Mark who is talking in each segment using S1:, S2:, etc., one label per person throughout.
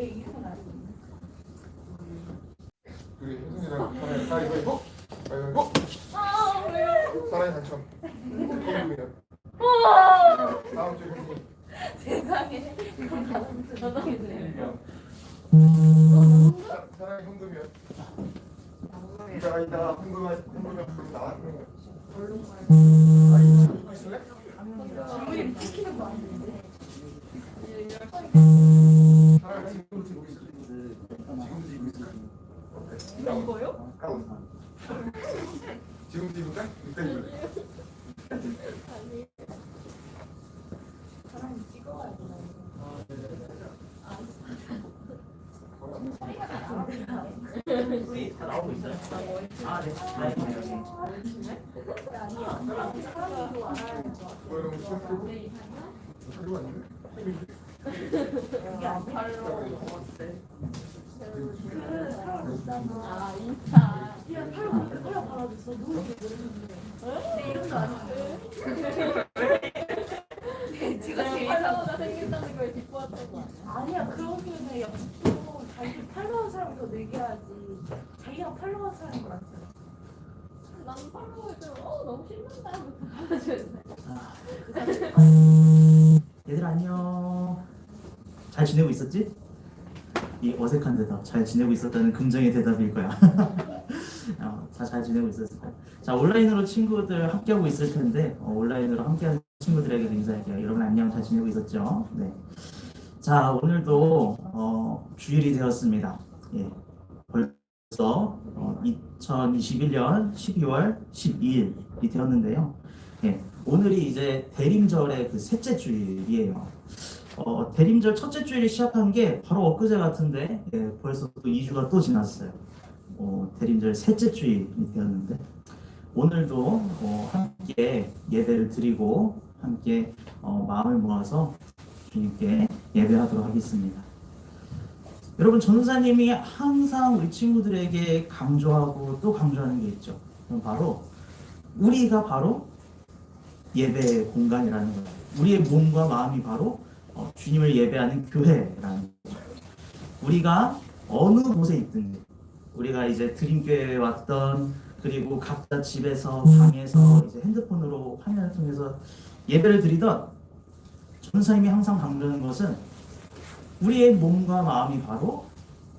S1: 우리 혜승이랑 사랑이 가위바위보. 가위바위보. 사랑이 당첨. 건국이야. 다음 주 혜승이.
S2: 세상에.
S1: 사랑이 현금이야. 이따가 현금이 나왔는 거야. 아니 입고 있을래?
S2: 우리 시키는 거 아닌데.
S1: 사랑이 지금 들고 있어. 지금 들고 있어.
S2: 이거요?
S1: 가운. 지금 입을까? 이따 입을래?
S2: 아니. 사람이 찍어야 되나
S3: 우리 다 나오고 있어요. 아, 네.
S1: 뭐야, 그거 아닌데?
S2: 이게 안 팔로. 아, 2차. 야, 팔로 올라 받아줬어. 너무 내 이름도 아닌데. 지가 제일 팔로워가 생긴다는 걸 기뻐했던 거야. 아니야, 그러기에는 자기 팔로워 사람 더 늘겨야지. 자기가 팔로워 사람이 많잖아. 나는 팔로워 좀 너무 신난다 하면서 받아줘야 돼.
S3: 얘들 안녕. 잘 지내고 있었지? 이 어색한 대답, 잘 지내고 있었다는 긍정의 대답일 거야. 다 잘 지내고 있었을 거야. 자, 온라인으로 친구들 함께하고 있을 텐데 온라인으로 함께하는 친구들에게 인사할게요. 여러분 안녕, 잘 지내고 있었죠? 네. 자, 오늘도 주일이 되었습니다. 예, 벌써 2021년 12월 12일이 되었는데요. 예, 오늘이 이제 대림절의 그 셋째 주일이에요. 대림절 첫째 주일이 시작한 게 바로 엊그제 같은데 벌써 또 2주가 또 지났어요. 대림절 셋째 주일이 되었는데 오늘도 함께 예배를 드리고 함께 마음을 모아서 주님께 예배하도록 하겠습니다. 여러분, 전도사님이 항상 우리 친구들에게 강조하고 또 강조하는 게 있죠. 바로 우리가 바로 예배 공간이라는 거예요. 우리의 몸과 마음이 바로 주님을 예배하는 교회라는 거죠. 우리가 어느 곳에 있든지, 우리가 이제 드림교회에 왔던, 그리고 각자 집에서 방에서 이제 핸드폰으로 화면을 통해서 예배를 드리던, 전도사님이 항상 강조하는 것은 우리의 몸과 마음이 바로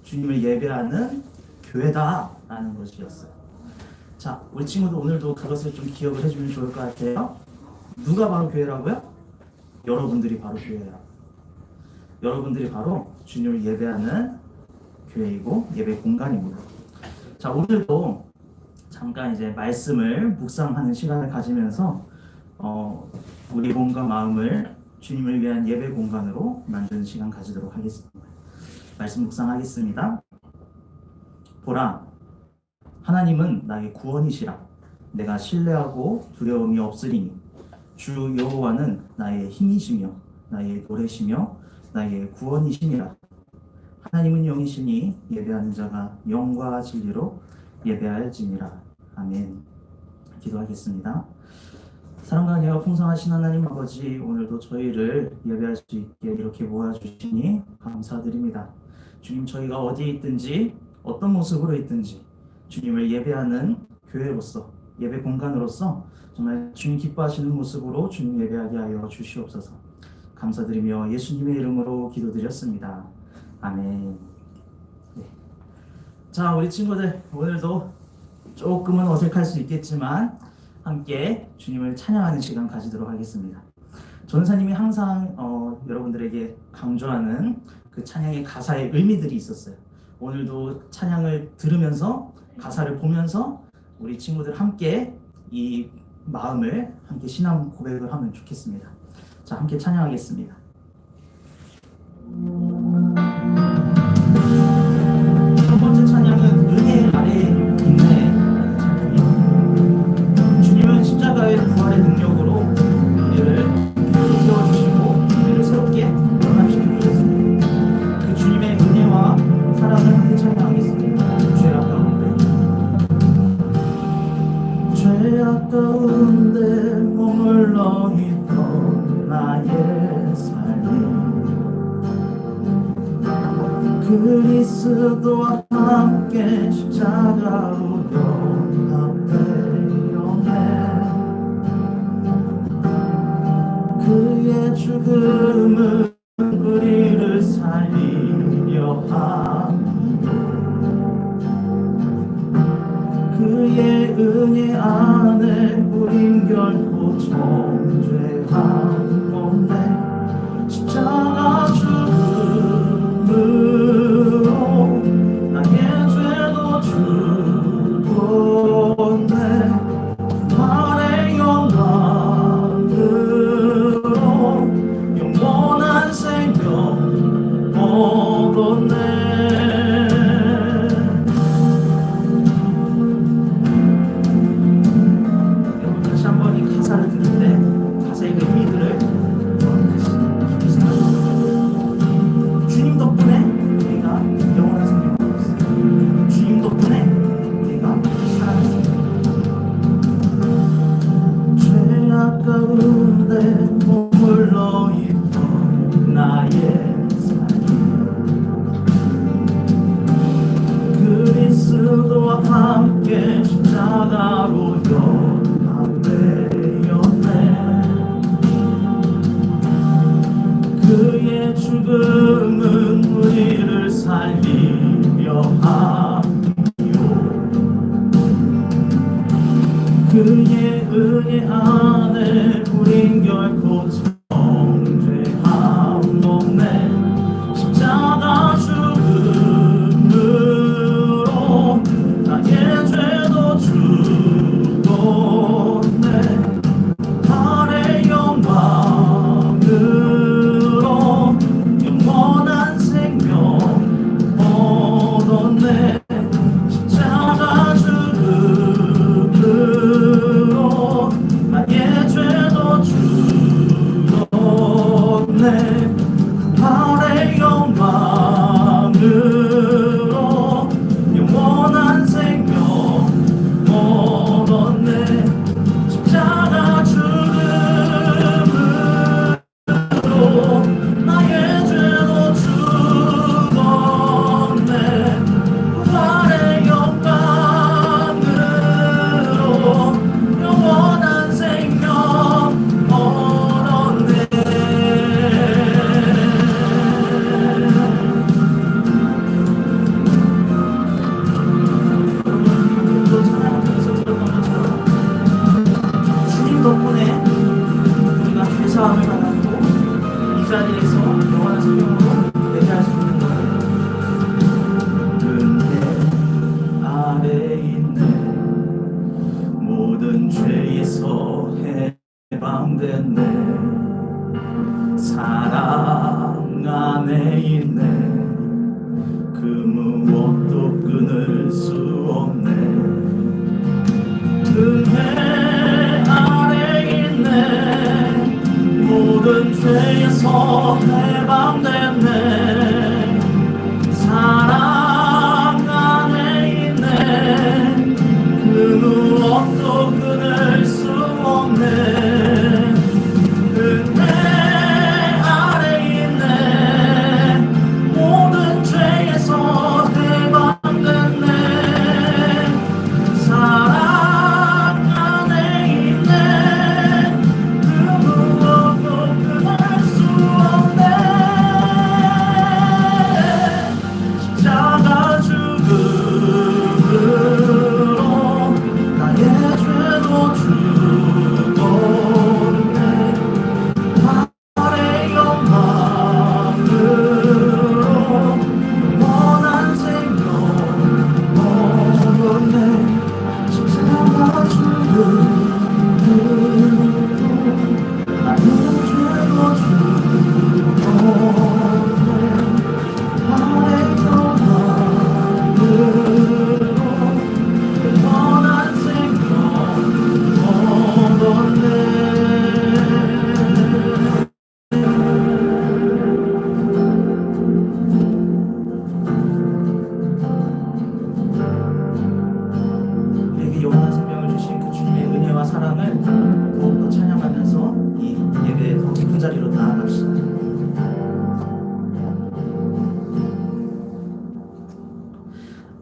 S3: 주님을 예배하는 교회다라는 것이었어요. 자, 우리 친구들 오늘도 그것을 좀 기억을 해주면 좋을 것 같아요. 누가 바로 교회라고요? 여러분들이 바로 교회라. 여러분들이 바로 주님을 예배하는 교회이고 예배 공간입니다. 자, 오늘도 잠깐 이제 말씀을 묵상하는 시간을 가지면서 우리 몸과 마음을 주님을 위한 예배 공간으로 만드는 시간 가지도록 하겠습니다. 말씀 묵상하겠습니다. 보라, 하나님은 나의 구원이시라. 내가 신뢰하고 두려움이 없으리니 주 여호와는 나의 힘이시며 나의 노래시며 나의 구원이시니라. 하나님은 영이시니 예배하는 자가 영과 진리로 예배할지니라. 아멘. 기도하겠습니다. 사랑과 은혜가 풍성하신 하나님 아버지, 오늘도 저희를 예배할 수 있게 이렇게 모아주시니 감사드립니다. 주님, 저희가 어디에 있든지 어떤 모습으로 있든지 주님을 예배하는 교회로서, 예배 공간으로서 정말 주님 기뻐하시는 모습으로 주님 예배하게 하여 주시옵소서. 감사드리며 예수님의 이름으로 기도드렸습니다. 아멘. 네. 자, 우리 친구들, 오늘도 조금은 어색할 수 있겠지만 함께 주님을 찬양하는 시간 가지도록 하겠습니다. 전사님이 항상 여러분들에게 강조하는 그 찬양의 가사의 의미들이 있었어요. 오늘도 찬양을 들으면서 가사를 보면서 우리 친구들 함께 이 마음을 함께 신앙 고백을 하면 좋겠습니다. 자, 함께 찬양하겠습니다. 첫 번째 찬양은 은혜 아래에 있네. 주님은 십자가의 부활의 능력으로 우리를 세워주시고 우리를 새롭게 변화시켜 주셨습니다. 그 주님의 은혜와 사랑을 함께 찬양하겠습니다. 죄악 가운데 머물러 있던 나의 삶이 그리스도와 함께 십자가로 연합되었네. 그의 죽음은 우리를 살리려 함이요 그의 은혜 안에 우린 결코 정죄함 없네. 십자가 죽음으로 나의 죄도 죽었네. 부활의 영광으로 영원한 생명 얻었네. 여러분 다시 한번 이 가사를 듣는데 가사의 그 의미들을 다시 생각해보세요. 주님 덕분에 우리가 영원한 생명을 얻었어요. 주님 덕분에 우리가 살아났습니다. 죄악 가운데 머물러 있던 나의 삶 그리스도와 함께 십자가로 연합되었네. 그의 죽음은 우리를 살리려 함이요 그의 은혜 안에 우린 결코 정죄함 없네. 십자가 죽음으로 나의 죄도 죽었네. 부활의 영광으로 영원한 생명 얻었네. 십자가 죽음으로 나의 죄도 죽었네. 부활의 영광으로 영원한 생명 얻었네. 십자가 죽음으로 나의 죄도 죽었네. 부활의 영광으로 영원한 생명 얻었네. 여러분도 찬양하면서 들었던 것처럼 주님 덕분에 우리가 죄사함을 받았고 이 자리에서 영원한 생명으로 예배할 수 있는 거예요. 은혜 아래 있네. 모든 죄에서 해방됐네. 사랑 안에 있네. 그 무엇도 끊을 수 없네. 은혜 아래 있네. 모든 죄에서 해방됐네. 사랑 안에 있네. 그 무엇도 끊을 수 없네. 은혜 아래 있네. 모든 죄에서 해방됐네.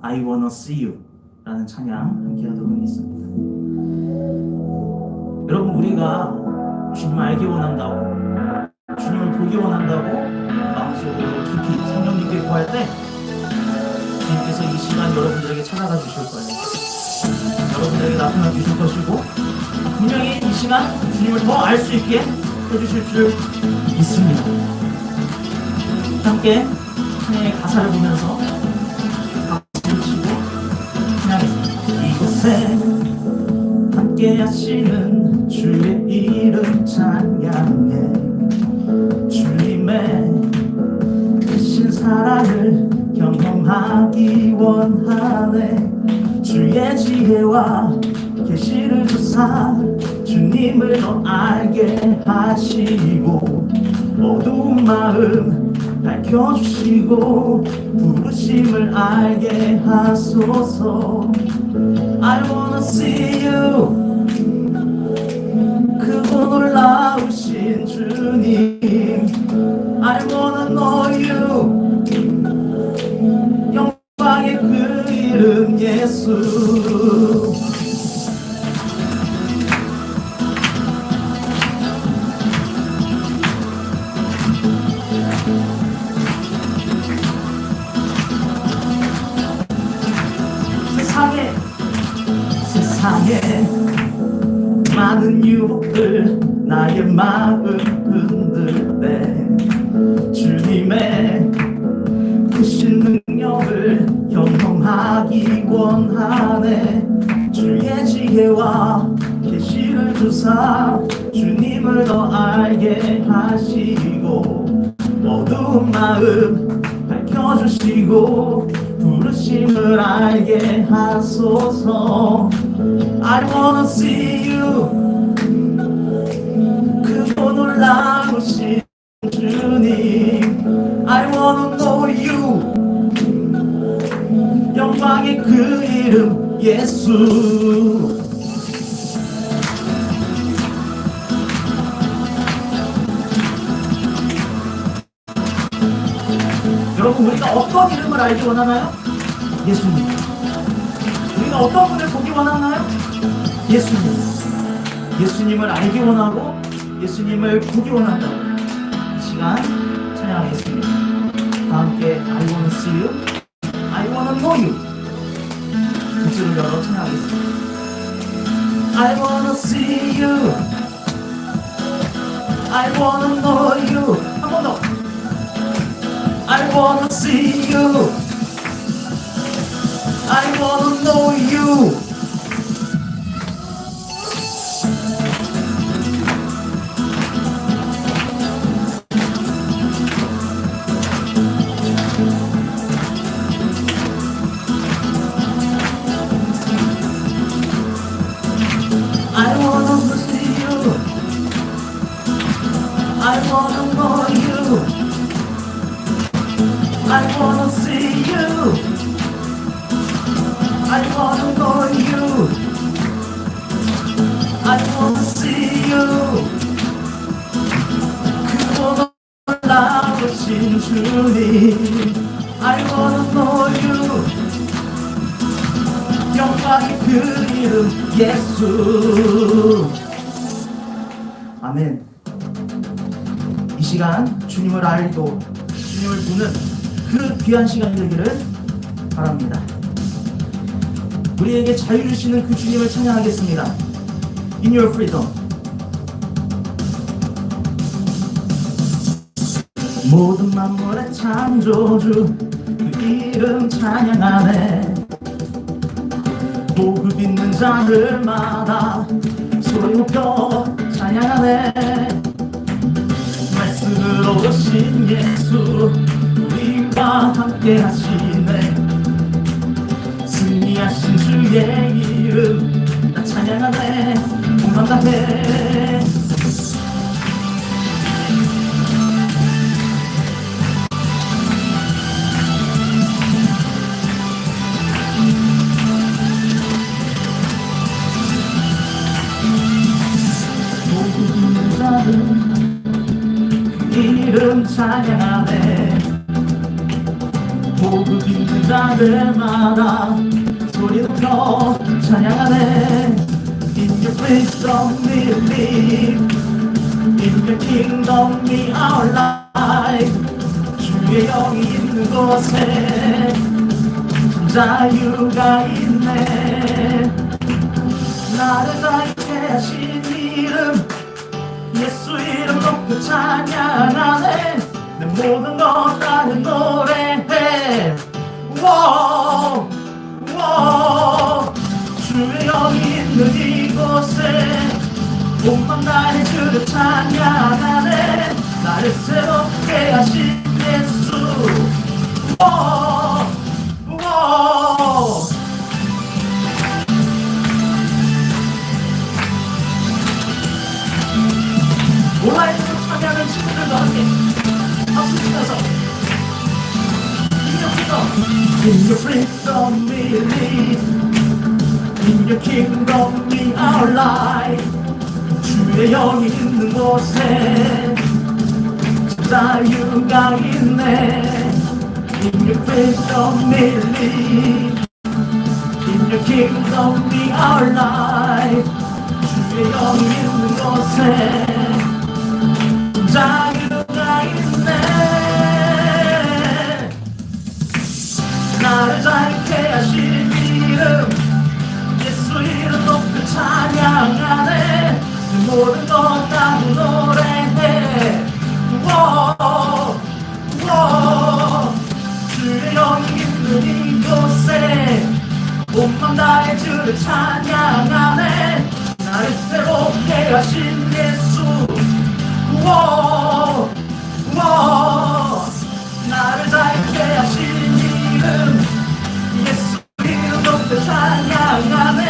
S3: I wanna see you 라는 찬양 함께 하도록 하겠습니다. 여러분, 우리가 주님을 알기 원한다고, 주님을 보기 원한다고 마음속으로 깊이 성령님께 구할 때 주님께서 이 시간 여러분들에게 찾아가 주실 거예요. 여러분들에게 나타나 주실 것이고, 분명히 이 시간 주님을 더 알 수 있게 해주실 줄 믿습니다. 함께 찬양의 가사를 보면서 박수를 치고 찬양했습니다. 이곳에 함께 하시는 주의 이름 찬양해, 주님의 크신 사랑을 경험하기 원하네. 주의 지혜와 계시를 주사 주님을 더 알게 하시고, 어두운 마음 밝혀주시고 부르심을 알게 하소서. I wanna see you, 크고 놀라우신 주님. I wanna know you, 영광의 그 이름 예수. 세상에 많은 유혹들 나의 마음 흔들 때 주님의 크신 능력을 경험하기 원하네. 주의 지혜와 계시를 주사 주님을 더 알게 하시고, 어두운 마음 밝혀주시고 부르심을 알게 하소서. I wanna see you, 크고 놀라우신 주님. I wanna know you, 영광의 그 이름 예수. 여러분, 우리가 어떤 이름을 알기 원하나요? 예수님. 우리가 어떤 분을 보기 원하나요? 예수님. 예수님을 알기 원하고 예수님을 보기 원한다고 이 시간 찬양하겠습니다. 다 함께 I wanna see you, I wanna know you. 목소리를 열어 찬양하겠습니다. I wanna see you, I wanna know you. 한 번 더. I wanna see you, I wanna know you. I wanna see you, I wanna know you. I wanna see you, I wanna know you. I wanna see you, 크고 놀라우신 주님. I wanna know you, 영광의 그 이름 예수. 아멘. 이 시간 주님을 알고 주님을 보는 그 귀한 시간이 되기를 바랍니다. 우리에게 자유 주시는 그 주님을 찬양하겠습니다. In your freedom. 모든 만물의 창조주 그 이름 찬양하네. 복음 있는 자들마다 소리 높여 찬양하네. 말씀으로 오신 예수 우리와 함께 하시네. 승리하신 주의 이름 나 찬양하네. 공감 다해. 모든 자들 그 이름 찬양하네. 호흡 있는 자들마다 소리 높여 찬양하네. In your freedom we live, in your kingdom we are alive. 주의 영이 있는 곳에 자유가 있네. 나를 자유케 하신 이름, 예수 이름 높여 찬양하네. 내 모든 것 나는 노래해. 워, 워. 주의 영이 있는 이곳에 온맘 다해 주를 찬양하네. 나를 새롭게 하신 예수. 워, 워. 온라인으로 참여하는 친구들과 함께 박수 치면서 In your freedom we live, in your kingdom we are alive. 주의 영이 있는 곳에 자유가 있네. In your freedom we live, in your kingdom we are alive. 주의 영이 있는 곳에 자유가 있네. 나를 자유케 하신 이름, 예수 이름 높여 찬양하네. 모든 것 나도 노래해. 워, 워. 주의 영이 있는 이곳에 온맘 다해 주를 찬양하네. 나를 새롭게 하신 예수. 워, 워. 나를 자유케 하신 이름, 예수 이름 높여 찬양하네.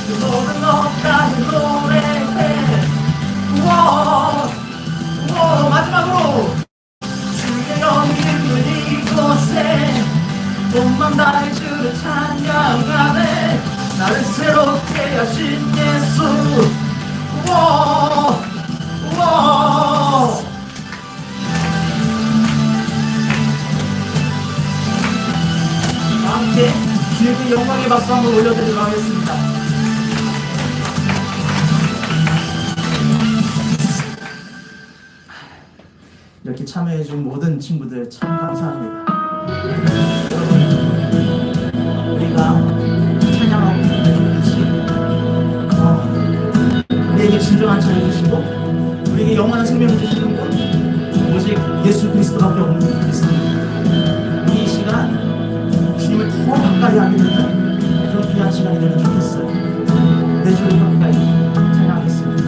S3: 그 모든 것 나는 노래해. 워, 워. 마지막으로 주의 영이 있는 이곳에 온맘 다해 주를 찬양하네. 나를 새롭게 하신 예수. 워, 워. 함께 주님의 영광의 박수 한번 올려드리도록 하겠습니다. 이렇게 참여해준 모든 친구들 참 감사합니다. 여러분, 우리가 찬양하고 있는 이곳이 우리에게 진정한 자유 주시고 우리에게 영원한 생명을 주시는 분 오직 예수 그리스도밖에 없는 그리스도. 이 시간 주님을 더 가까이 하게 되는 그런 귀한 시간이 되면 좋겠어요. 내 주를 가까이 찬양하겠습니다.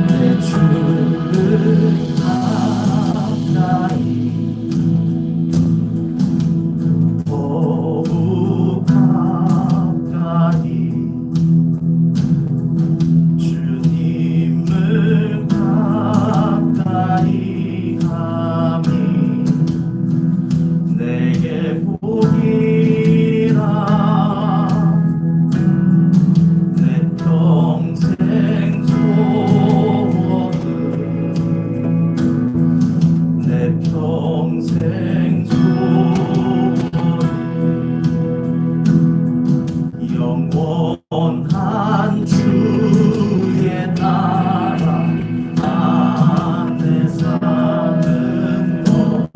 S3: 내 주를 가까이 더욱 가까이 주님을 가까이 함이 내게 복이라. 내 평생 소원을, 내 평생 소원을 영원한 주의 나라 안에 사는 것.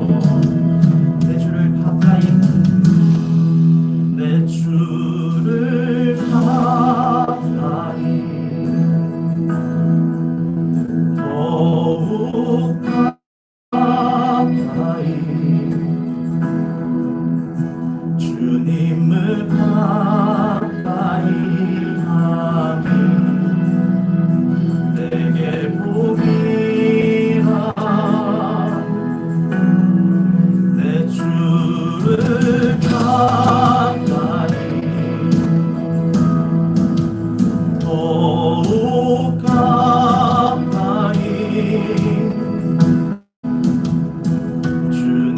S3: 내 주를 가까이, 내 주를 가까이 더욱 가까이 주님을 가까이 하니 내게 복이라. 내 주를 가까이 더욱 가까이 주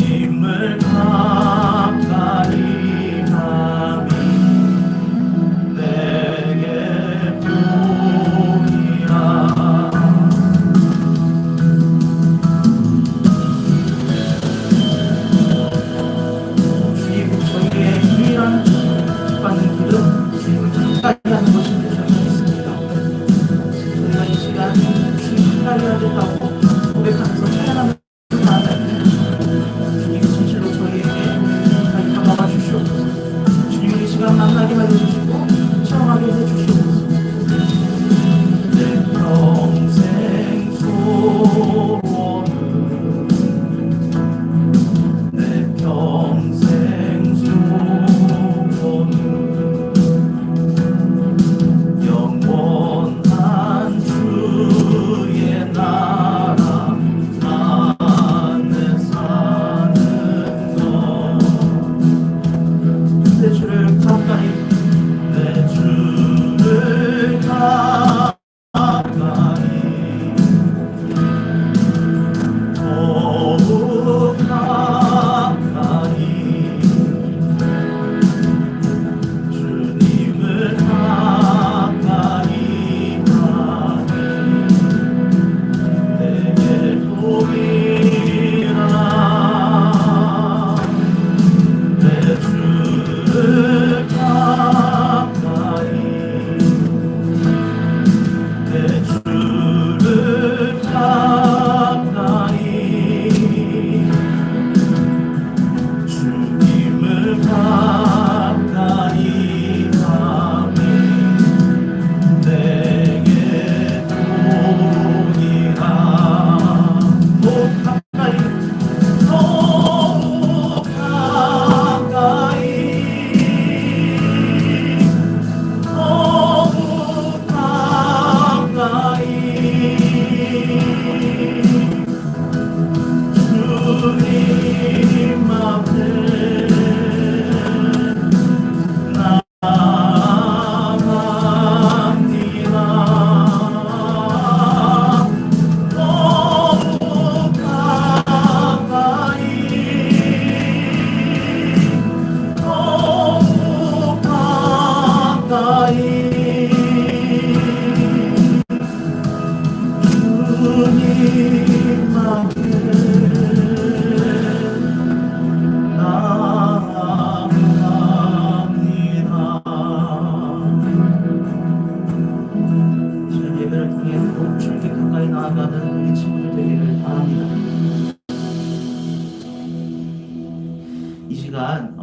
S3: 시간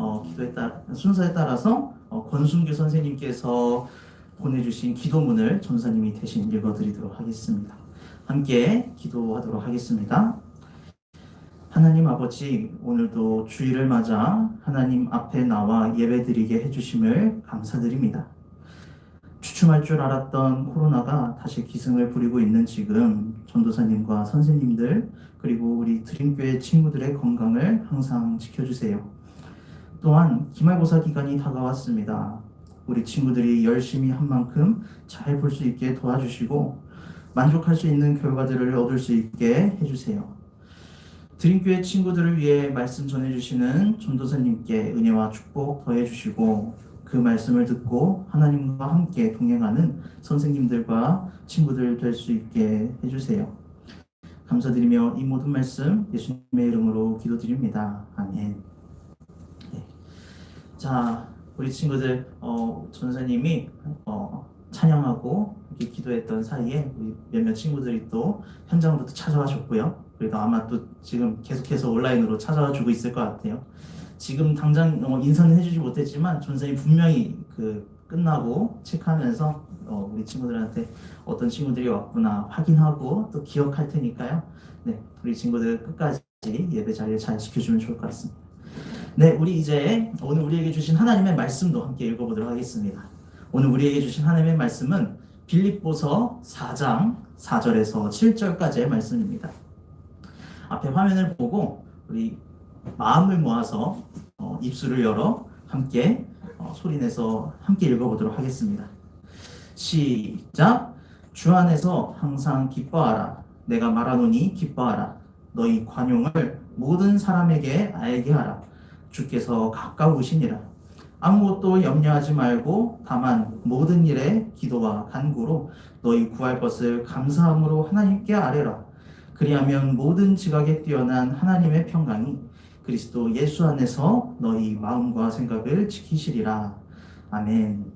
S3: 순서에 따라서 권순규 선생님께서 보내주신 기도문을 전사님이 대신 읽어드리도록 하겠습니다. 함께 기도하도록 하겠습니다. 하나님 아버지, 오늘도 주일을 맞아 하나님 앞에 나와 예배드리게 해주심을 감사드립니다. 주춤할 줄 알았던 코로나가 다시 기승을 부리고 있는 지금 전도사님과 선생님들 그리고 우리 드림교회 친구들의 건강을 항상 지켜주세요. 또한 기말고사 기간이 다가왔습니다. 우리 친구들이 열심히 한 만큼 잘 볼 수 있게 도와주시고 만족할 수 있는 결과들을 얻을 수 있게 해주세요. 드림교회 친구들을 위해 말씀 전해주시는 전도사님께 은혜와 축복 더해주시고 그 말씀을 듣고 하나님과 함께 동행하는 선생님들과 친구들 될 수 있게 해주세요. 감사드리며 이 모든 말씀 예수님의 이름으로 기도드립니다. 아멘. 네. 자, 우리 친구들 전사님이 찬양하고 이렇게 기도했던 사이에 우리 몇몇 친구들이 또 현장으로 또 찾아와줬고요. 그래도 아마 또 지금 계속해서 온라인으로 찾아와 주고 있을 것 같아요. 지금 당장 인사는 해주지 못했지만 전사님 분명히 끝나고 체크하면서 우리 친구들한테 어떤 친구들이 왔구나 확인하고 또 기억할 테니까요. 네, 우리 친구들 끝까지 예배 자리를 잘 지켜주면 좋을 것 같습니다. 네, 우리 이제 오늘 우리에게 주신 하나님의 말씀도 함께 읽어보도록 하겠습니다. 오늘 우리에게 주신 하나님의 말씀은 빌립보서 4장 4절에서 7절까지의 말씀입니다. 앞에 화면을 보고 우리 마음을 모아서 입술을 열어 함께 소리내서 함께 읽어보도록 하겠습니다. 시작. 주 안에서 항상 기뻐하라. 내가 말하노니 기뻐하라. 너희 관용을 모든 사람에게 알게 하라. 주께서 가까우시니라. 아무것도 염려하지 말고 다만 모든 일에 기도와 간구로 너희 구할 것을 감사함으로 하나님께 아뢰라. 그리하면 모든 지각에 뛰어난 하나님의 평강이 그리스도 예수 안에서 너희 마음과 생각을 지키시리라. 아멘.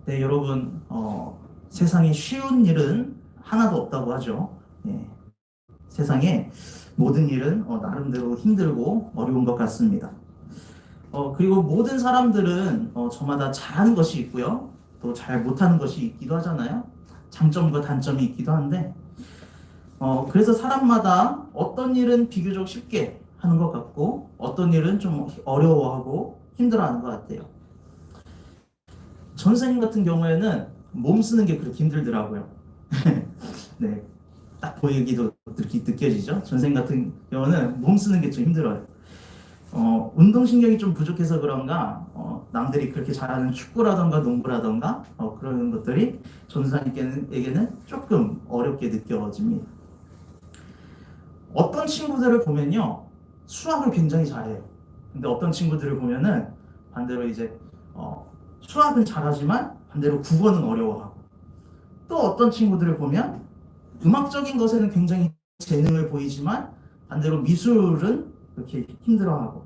S3: 네, 여러분, 세상에 쉬운 일은 하나도 없다고 하죠. 네. 세상에 모든 일은 나름대로 힘들고 어려운 것 같습니다. 그리고 모든 사람들은 저마다 잘하는 것이 있고요. 또 잘 못하는 것이 있기도 하잖아요. 장점과 단점이 있기도 한데 그래서 사람마다 어떤 일은 비교적 쉽게 하는 것 같고 어떤 일은 좀 어려워하고 힘들어하는 것 같아요. 전사님 같은 경우에는 몸 쓰는 게 그렇게 힘들더라고요. 네, 딱 보이기도 느껴지죠? 전사님 같은 경우는 몸 쓰는 게 좀 힘들어요. 운동신경이 좀 부족해서 그런가 남들이 그렇게 잘하는 축구라던가 농구라던가 그런 것들이 전사님에게는 조금 어렵게 느껴집니다. 어떤 친구들을 보면요 수학을 굉장히 잘해요. 근데 어떤 친구들을 보면은 반대로 이제 수학은 잘하지만 반대로 국어는 어려워하고 또 어떤 친구들을 보면 음악적인 것에는 굉장히 재능을 보이지만 반대로 미술은 이렇게 힘들어하고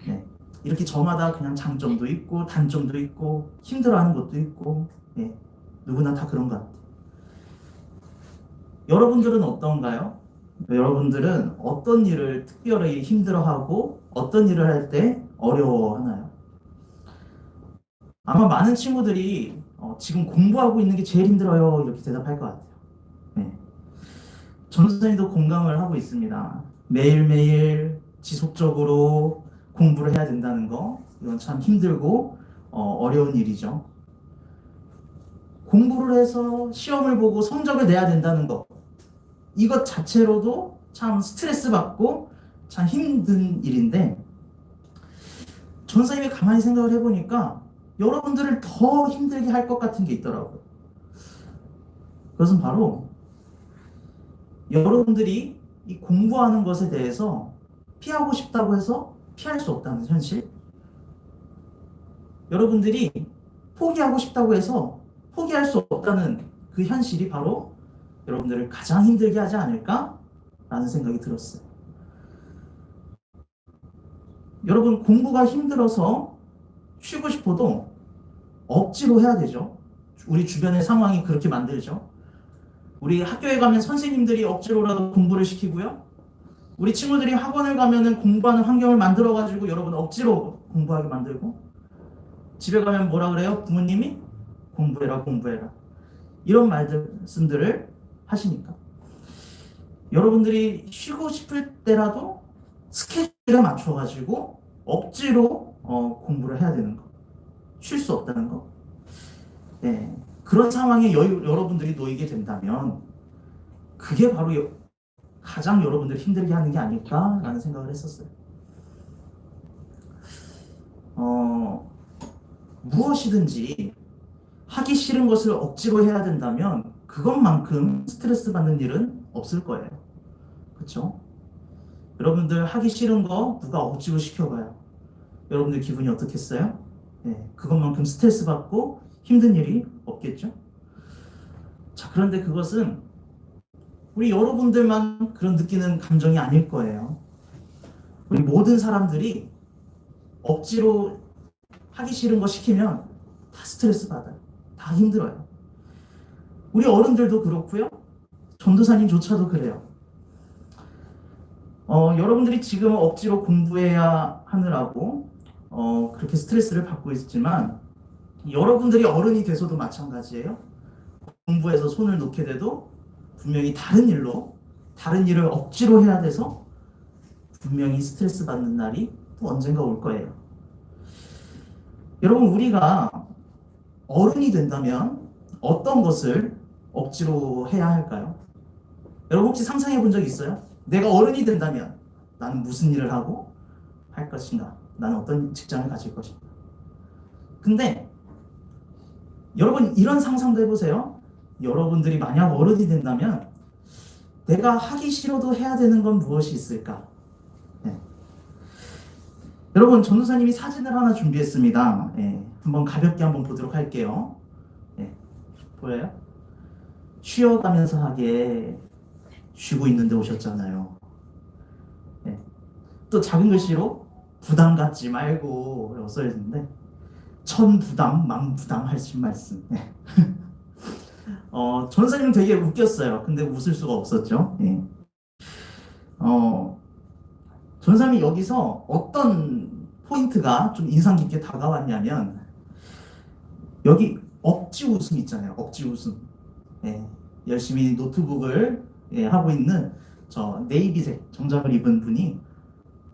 S3: 네, 이렇게 저마다 그냥 장점도 있고 단점도 있고 힘들어하는 것도 있고 네, 누구나 다 그런 것 같아요. 여러분들은 어떤가요? 여러분들은 어떤 일을 특별히 힘들어하고 어떤 일을 할 때 어려워하나요? 아마 많은 친구들이 지금 공부하고 있는 게 제일 힘들어요 이렇게 대답할 것 같아요. 네. 전도사님도 공감을 하고 있습니다. 매일매일 지속적으로 공부를 해야 된다는 거 이건 참 힘들고 어려운 일이죠. 공부를 해서 시험을 보고 성적을 내야 된다는 거 이것 자체로도 참 스트레스 받고 참 힘든 일인데 전사님이 가만히 생각을 해보니까 여러분들을 더 힘들게 할 것 같은 게 있더라고요. 그것은 바로 여러분들이 이 공부하는 것에 대해서 피하고 싶다고 해서 피할 수 없다는 현실, 여러분들이 포기하고 싶다고 해서 포기할 수 없다는 그 현실이 바로 여러분들을 가장 힘들게 하지 않을까라는 생각이 들었어요. 여러분 공부가 힘들어서 쉬고 싶어도 억지로 해야 되죠. 우리 주변의 상황이 그렇게 만들죠. 우리 학교에 가면 선생님들이 억지로라도 공부를 시키고요. 우리 친구들이 학원을 가면은 공부하는 환경을 만들어가지고 여러분 억지로 공부하게 만들고, 집에 가면 뭐라 그래요? 부모님이 공부해라, 공부해라. 이런 말씀들을 하시니까 여러분들이 쉬고 싶을 때라도 스케줄에 맞춰가지고 억지로 공부를 해야 되는 거, 쉴 수 없다는 거. 네, 그런 상황에 여러분들이 놓이게 된다면 그게 바로 가장 여러분들 힘들게 하는 게 아닐까라는 생각을 했었어요. 무엇이든지 하기 싫은 것을 억지로 해야 된다면 그것만큼 스트레스 받는 일은 없을 거예요. 그렇죠? 여러분들 하기 싫은 거 누가 억지로 시켜봐요. 여러분들 기분이 어떻겠어요? 네, 그것만큼 스트레스 받고 힘든 일이 없겠죠? 자, 그런데 그것은 우리 여러분들만 그런 느끼는 감정이 아닐 거예요. 우리 모든 사람들이 억지로 하기 싫은 거 시키면 다 스트레스 받아요. 다 힘들어요. 우리 어른들도 그렇고요. 전도사님조차도 그래요. 여러분들이 지금 억지로 공부해야 하느라고 그렇게 스트레스를 받고 있지만 여러분들이 어른이 돼서도 마찬가지예요. 공부해서 손을 놓게 돼도 분명히 다른 일을 억지로 해야 돼서 분명히 스트레스 받는 날이 또 언젠가 올 거예요. 여러분, 우리가 어른이 된다면 어떤 것을 억지로 해야 할까요? 여러분 혹시 상상해 본 적 있어요? 내가 어른이 된다면 나는 무슨 일을 하고 할 것인가? 나는 어떤 직장을 가질 것인가? 근데 여러분 이런 상상도 해보세요. 여러분들이 만약 어른이 된다면 내가 하기 싫어도 해야 되는 건 무엇이 있을까? 네. 여러분, 전도사님이 사진을 하나 준비했습니다. 네. 한번 가볍게 한번 보도록 할게요. 네. 보여요? 쉬어가면서 하게 쉬고 있는데 오셨잖아요. 네. 또 작은 글씨로 부담 갖지 말고 써 있는데 천부담 만부담 하신 말씀. 네. 전사님은 되게 웃겼어요. 근데 웃을 수가 없었죠. 예. 전사님이 여기서 어떤 포인트가 좀 인상 깊게 다가왔냐면 여기 억지 웃음 있잖아요. 억지 웃음. 예. 열심히 노트북을 하고 있는 저 네이비색 정장을 입은 분이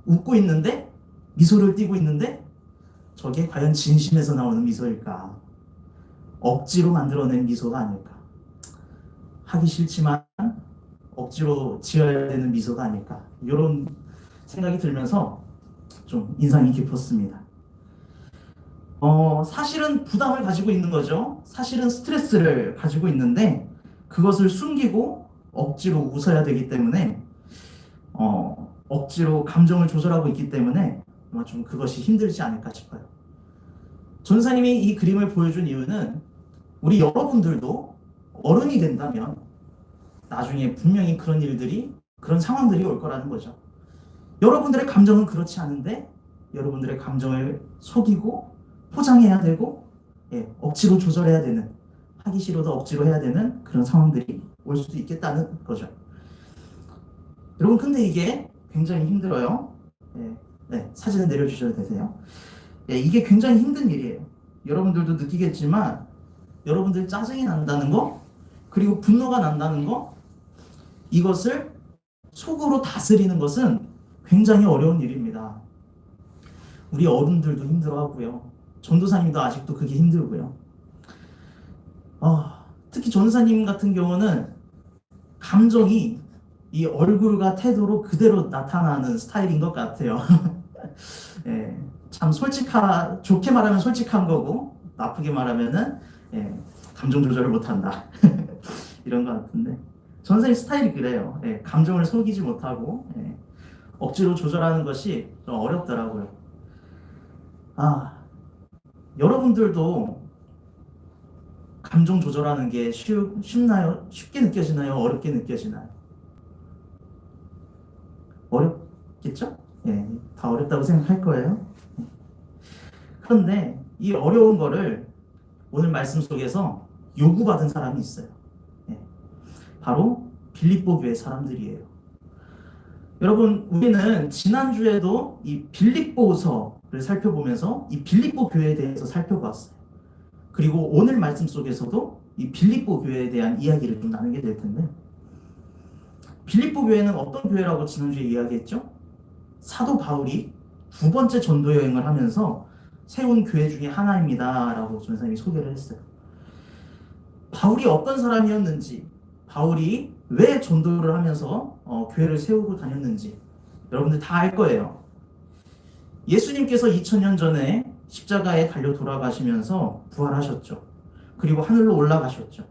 S3: 웃고 있는데 미소를 띠고 있는데 저게 과연 진심에서 나오는 미소일까? 억지로 만들어낸 미소가 아닐까? 하기 싫지만 억지로 지어야 되는 미소가 아닐까? 이런 생각이 들면서 좀 인상이 깊었습니다. 사실은 부담을 가지고 있는 거죠. 사실은 스트레스를 가지고 있는데 그것을 숨기고 억지로 웃어야 되기 때문에 억지로 감정을 조절하고 있기 때문에 좀 그것이 힘들지 않을까 싶어요. 전사님이 이 그림을 보여준 이유는 우리 여러분들도 어른이 된다면 나중에 분명히 그런 일들이, 그런 상황들이 올 거라는 거죠. 여러분들의 감정은 그렇지 않은데 여러분들의 감정을 속이고 포장해야 되고 억지로 조절해야 되는, 하기 싫어도 억지로 해야 되는 그런 상황들이 올 수도 있겠다는 거죠. 여러분, 근데 이게 굉장히 힘들어요. 사진을 내려주셔도 되세요. 이게 굉장히 힘든 일이에요. 여러분들도 느끼겠지만 여러분들 짜증이 난다는 거, 그리고 분노가 난다는 거, 이것을 속으로 다스리는 것은 굉장히 어려운 일입니다. 우리 어른들도 힘들어하고요. 전도사님도 아직도 그게 힘들고요. 특히 전도사님 같은 경우는 감정이 이 얼굴과 태도로 그대로 나타나는 스타일인 것 같아요. 참 좋게 말하면 솔직한 거고 나쁘게 말하면은 감정 조절을 못한다. 이런 것 같은데 전사님 스타일이 그래요. 감정을 속이지 못하고 억지로 조절하는 것이 좀 어렵더라고요. 여러분들도 감정 조절하는 게 쉽나요? 쉽게 느껴지나요? 어렵게 느껴지나요? 어렵겠죠? 다 어렵다고 생각할 거예요. 그런데 이 어려운 거를 오늘 말씀 속에서 요구받은 사람이 있어요. 바로 빌립보 교회 사람들이에요. 여러분, 우리는 지난주에도 이 빌립보서를 살펴보면서 이 빌립보 교회에 대해서 살펴보았어요. 그리고 오늘 말씀 속에서도 이 빌립보 교회에 대한 이야기를 좀 나누게 될 텐데, 빌립보 교회는 어떤 교회라고 지난주에 이야기했죠? 사도 바울이 두 번째 전도 여행을 하면서 세운 교회 중에 하나입니다 라고 전사님이 소개를 했어요. 바울이 어떤 사람이었는지, 바울이 왜 전도를 하면서 교회를 세우고 다녔는지 여러분들 다 알 거예요. 예수님께서 2000년 전에 십자가에 달려 돌아가시면서 부활하셨죠. 그리고 하늘로 올라가셨죠.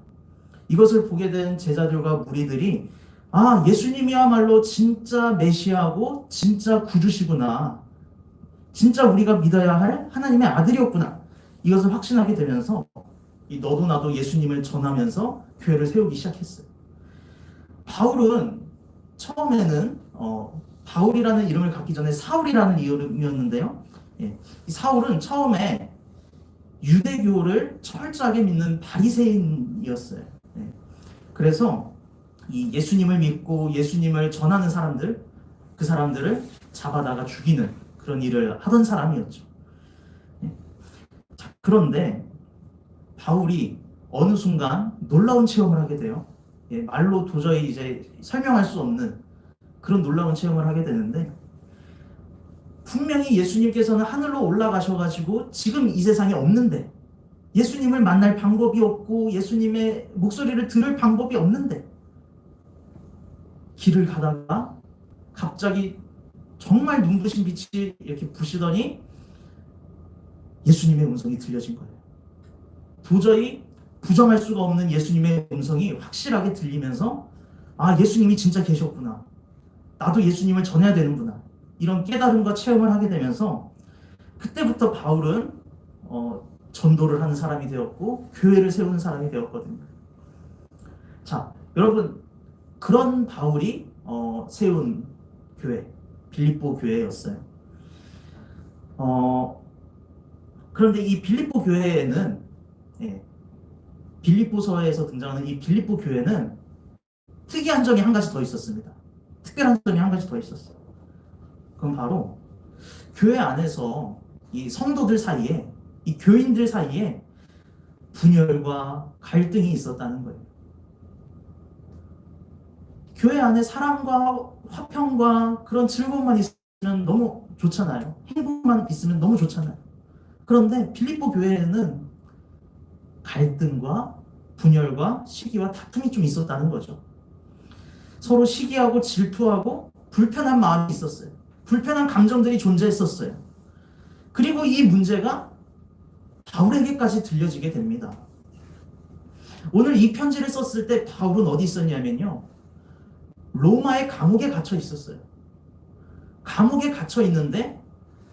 S3: 이것을 보게 된 제자들과 무리들이 아, 예수님이야말로 진짜 메시아고 진짜 구주시구나. 진짜 우리가 믿어야 할 하나님의 아들이었구나. 이것을 확신하게 되면서 너도 나도 예수님을 전하면서 교회를 세우기 시작했어요. 바울은 처음에는 바울이라는 이름을 갖기 전에 사울이라는 이름이었는데요. 이 사울은 처음에 유대교를 철저하게 믿는 바리새인이었어요. 그래서 이 예수님을 믿고 예수님을 전하는 사람들, 그 사람들을 잡아다가 죽이는 그런 일을 하던 사람이었죠. 자, 그런데 바울이 어느 순간 놀라운 체험을 하게 돼요. 말로 도저히 이제 설명할 수 없는 그런 놀라운 체험을 하게 되는데, 분명히 예수님께서는 하늘로 올라가셔가지고 지금 이 세상에 없는데, 예수님을 만날 방법이 없고 예수님의 목소리를 들을 방법이 없는데, 길을 가다가 갑자기 정말 눈부신 빛이 이렇게 부시더니 예수님의 음성이 들려진 거예요. 도저히 부정할 수가 없는 예수님의 음성이 확실하게 들리면서 아, 예수님이 진짜 계셨구나. 나도 예수님을 전해야 되는구나. 이런 깨달음과 체험을 하게 되면서 그때부터 바울은 전도를 하는 사람이 되었고 교회를 세우는 사람이 되었거든요. 자, 여러분, 그런 바울이 세운 교회, 빌립보 교회였어요. 그런데 이 빌립보 교회에는 빌립보서에서 등장하는 이 빌립보 교회는 특이한 점이 한 가지 더 있었습니다. 특별한 점이 한 가지 더 있었어요. 그럼 바로 교회 안에서 이 성도들 사이에, 이 교인들 사이에 분열과 갈등이 있었다는 거예요. 교회 안에 사랑과 화평과 그런 즐거움만 있으면 너무 좋잖아요. 행복만 있으면 너무 좋잖아요. 그런데 빌립보 교회에는 갈등과 분열과 시기와 다툼이 좀 있었다는 거죠. 서로 시기하고 질투하고 불편한 마음이 있었어요. 불편한 감정들이 존재했었어요. 그리고 이 문제가 바울에게까지 들려지게 됩니다. 오늘 이 편지를 썼을 때 바울은 어디 있었냐면요, 로마의 감옥에 갇혀 있었어요. 감옥에 갇혀 있는데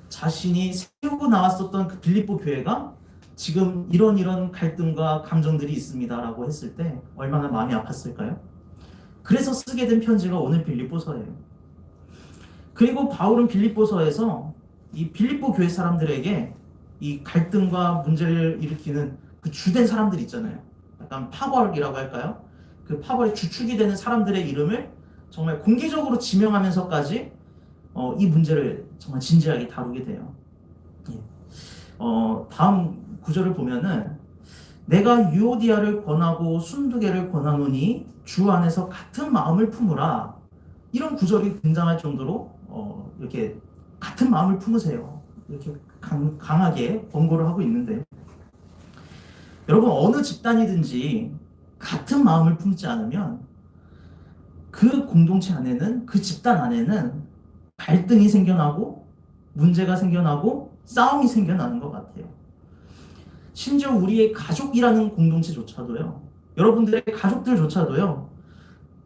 S3: 자신이 세우고 나왔었던 그 빌립보 교회가 지금 이런 갈등과 감정들이 있습니다 라고 했을 때 얼마나 마음이 아팠을까요? 그래서 쓰게 된 편지가 오늘 빌립보서예요. 그리고 바울은 빌립보서에서 이 빌립보 교회 사람들에게 이 갈등과 문제를 일으키는 그 주된 사람들 있잖아요. 약간 파벌이라고 할까요? 그 파벌의 주축이 되는 사람들의 이름을 정말 공개적으로 지명하면서까지 이 문제를 정말 진지하게 다루게 돼요. 다음 구절을 보면은 내가 유오디아를 권하고 순두개를 권하노니 주 안에서 같은 마음을 품으라, 이런 구절이 등장할 정도로 이렇게 같은 마음을 품으세요. 이렇게 강하게 권고를 하고 있는데, 여러분, 어느 집단이든지 같은 마음을 품지 않으면 그 공동체 안에는, 그 집단 안에는 갈등이 생겨나고 문제가 생겨나고 싸움이 생겨나는 것 같아요. 심지어 우리의 가족이라는 공동체조차도요, 여러분들의 가족들조차도요,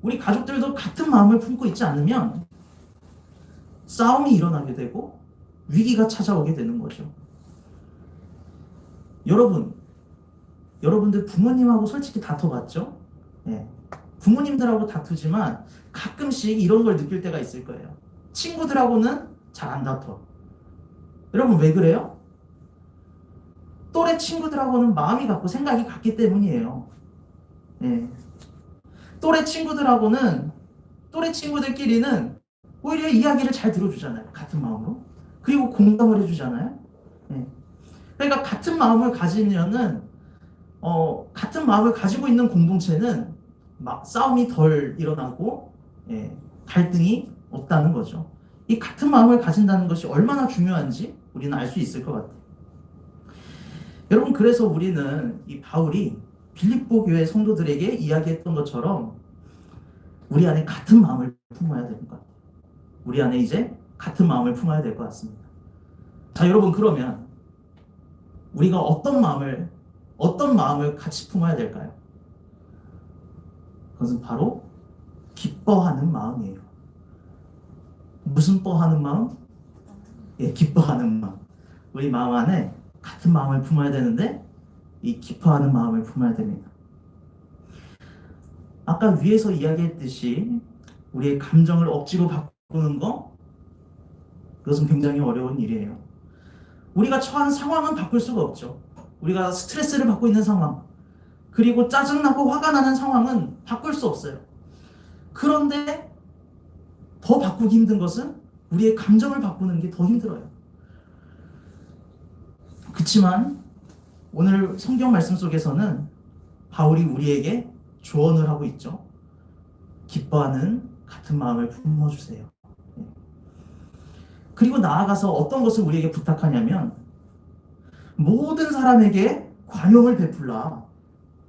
S3: 우리 가족들도 같은 마음을 품고 있지 않으면 싸움이 일어나게 되고 위기가 찾아오게 되는 거죠. 여러분들 부모님하고 솔직히 다퉈봤죠? 부모님들하고 다투지만 가끔씩 이런 걸 느낄 때가 있을 거예요. 친구들하고는 잘 안 다퉈. 여러분, 왜 그래요? 또래 친구들하고는 마음이 같고 생각이 같기 때문이에요. 또래 친구들끼리는 오히려 이야기를 잘 들어주잖아요. 같은 마음으로. 그리고 공감을 해주잖아요. 예. 그러니까 같은 마음을 가지면은 같은 마음을 가지고 있는 공동체는 싸움이 덜 일어나고 갈등이 없다는 거죠. 이 같은 마음을 가진다는 것이 얼마나 중요한지 우리는 알 수 있을 것 같아요. 여러분, 그래서 우리는 이 바울이 빌립보 교회 성도들에게 이야기했던 것처럼 우리 안에 같은 마음을 품어야 되는 것 같아요. 우리 안에 이제 같은 마음을 품어야 될 것 같습니다. 자, 여러분, 그러면 우리가 어떤 마음을 같이 품어야 될까요? 그것은 바로 기뻐하는 마음이에요. 무슨 뻐하는 마음? 기뻐하는 마음. 우리 마음 안에 같은 마음을 품어야 되는데 이 기뻐하는 마음을 품어야 됩니다. 아까 위에서 이야기했듯이 우리의 감정을 억지로 바꾸는 거, 그것은 굉장히 어려운 일이에요. 우리가 처한 상황은 바꿀 수가 없죠. 우리가 스트레스를 받고 있는 상황, 그리고 짜증나고 화가 나는 상황은 바꿀 수 없어요. 그런데 더 바꾸기 힘든 것은 우리의 감정을 바꾸는 게 더 힘들어요. 그렇지만 오늘 성경 말씀 속에서는 바울이 우리에게 조언을 하고 있죠. 기뻐하는 같은 마음을 품어주세요. 그리고 나아가서 어떤 것을 우리에게 부탁하냐면 모든 사람에게 관용을 베풀라,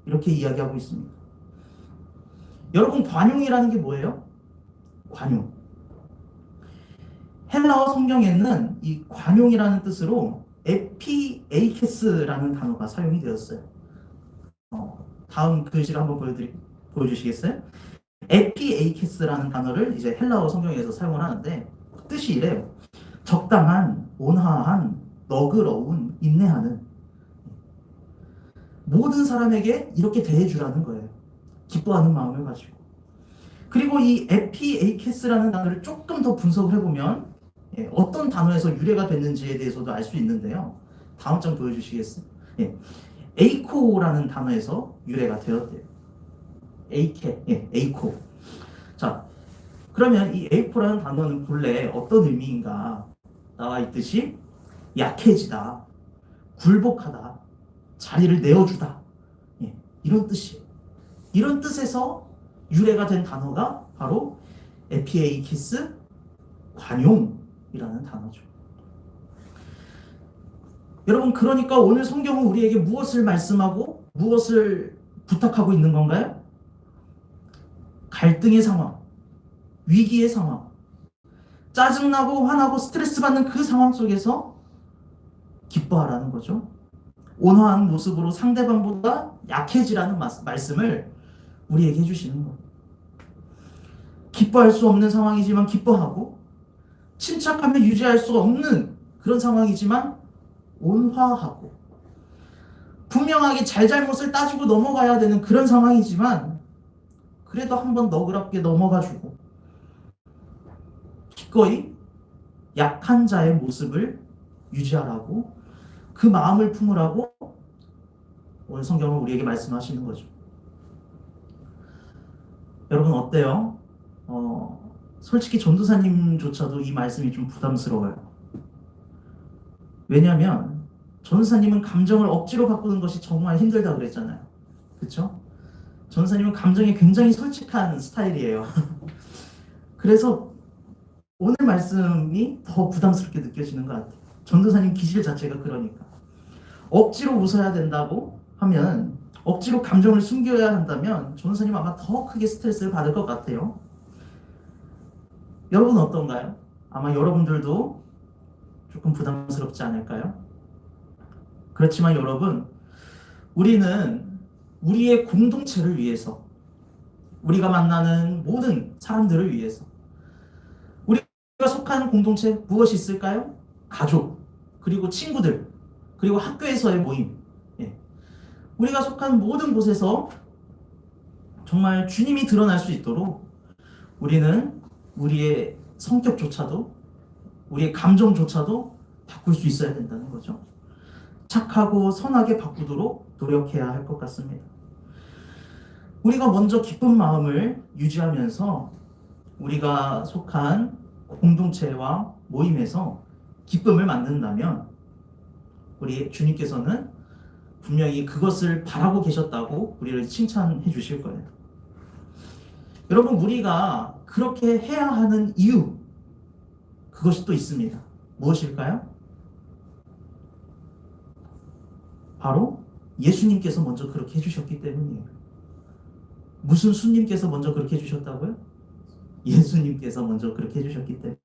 S3: 이렇게 이야기하고 있습니다. 여러분, 관용이라는 게 뭐예요? 관용. 헬라어 성경에는 이 관용이라는 뜻으로 에피에이케스라는 단어가 사용이 되었어요. 다음 글씨를 한번 보여주시겠어요? 에피에이케스라는 단어를 이제 헬라어 성경에서 사용을 하는데 뜻이 이래요. 적당한, 온화한, 너그러운, 인내하는. 모든 사람에게 이렇게 대해주라는 거예요. 기뻐하는 마음을 가지고. 그리고 이 에피에이케스라는 단어를 조금 더 분석을 해보면 어떤 단어에서 유래가 됐는지에 대해서도 알 수 있는데요. 다음 장 보여주시겠어요? 에이코라는 단어에서 유래가 되었대요. 에이코. 자, 그러면 이 에이코라는 단어는 본래 어떤 의미인가 나와 있듯이 약해지다, 굴복하다, 자리를 내어주다, 이런 뜻이에요. 이런 뜻에서 유래가 된 단어가 바로 에피에이키스, 관용이라는 단어죠. 여러분, 그러니까 오늘 성경은 우리에게 무엇을 말씀하고 무엇을 부탁하고 있는 건가요? 갈등의 상황, 위기의 상황, 짜증나고 화나고 스트레스 받는 그 상황 속에서 기뻐하라는 거죠. 온화한 모습으로 상대방보다 약해지라는 말씀을 우리에게 해주시는 거예요. 기뻐할 수 없는 상황이지만 기뻐하고, 침착하면 유지할 수 없는 그런 상황이지만 온화하고, 분명하게 잘잘못을 따지고 넘어가야 되는 그런 상황이지만 그래도 한번 너그럽게 넘어가주고 기꺼이 약한 자의 모습을 유지하라고, 그 마음을 품으라고 오늘 성경은 우리에게 말씀하시는 거죠. 여러분, 어때요? 솔직히 전도사님조차도 이 말씀이 좀 부담스러워요. 왜냐하면 전도사님은 감정을 억지로 바꾸는 것이 정말 힘들다고 그랬잖아요. 그렇죠? 전도사님은 감정에 굉장히 솔직한 스타일이에요. 그래서 오늘 말씀이 더 부담스럽게 느껴지는 것 같아요. 전도사님 기질 자체가 그러니까. 억지로 웃어야 된다고 하면, 억지로 감정을 숨겨야 한다면 전도사님 아마 더 크게 스트레스를 받을 것 같아요. 여러분 어떤가요? 아마 여러분들도 조금 부담스럽지 않을까요? 그렇지만 여러분, 우리는 우리의 공동체를 위해서, 우리가 만나는 모든 사람들을 위해서, 우리가 속한 공동체 무엇이 있을까요? 가족, 그리고 친구들, 그리고 학교에서의 모임, 우리가 속한 모든 곳에서 정말 주님이 드러날 수 있도록 우리는 우리의 성격조차도, 우리의 감정조차도 바꿀 수 있어야 된다는 거죠. 착하고 선하게 바꾸도록 노력해야 할 것 같습니다. 우리가 먼저 기쁜 마음을 유지하면서 우리가 속한 공동체와 모임에서 기쁨을 만든다면 우리 주님께서는 분명히 그것을 바라고 계셨다고 우리를 칭찬해 주실 거예요. 여러분, 우리가 그렇게 해야 하는 이유, 그것이 또 있습니다. 무엇일까요? 바로 예수님께서 먼저 그렇게 해주셨기 때문이에요. 무슨 수님께서 먼저 그렇게 해주셨다고요? 예수님께서 먼저 그렇게 해주셨기 때문에.